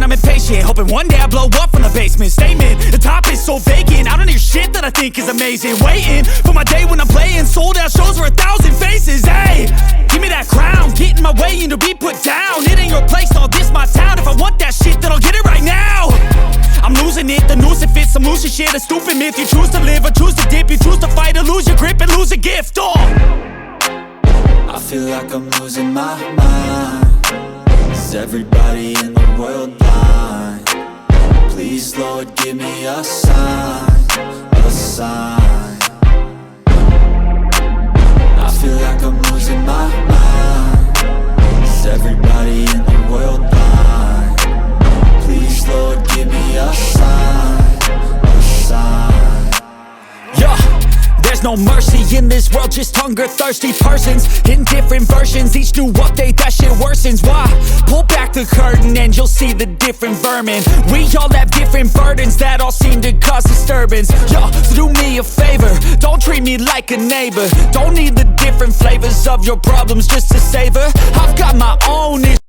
I'm impatient, hoping one day I blow up from the basement. Statement, the top is so vacant, I don't hear shit that I think is amazing. Waiting for my day when I'm playing sold out shows for 1,000 faces. Hey, give me that crown, get in my way and to be put down. It ain't your place, all this my town. If I want that shit, then I'll get it right now. I'm losing it, the noose it fits, some losing shit, a stupid myth. You choose to live or choose to dip, you choose to fight or lose your grip and lose a gift. I feel like I'm losing my mind. Is everybody in the world blind? Please, Lord, give me a sign, a sign. I feel like I'm losing my mind. Is everybody in the world blind? Please, Lord, give me a sign, a sign. Yeah. There's no mercy in this world, just hunger-thirsty persons in different versions. Each new update, that shit worsens. Why? Pull back the curtain and you'll see the different vermin. We all have different burdens that all seem to cause disturbance. Yo, so do me a favor, don't treat me like a neighbor. Don't need the different flavors of your problems just to savor. I've got my own issues.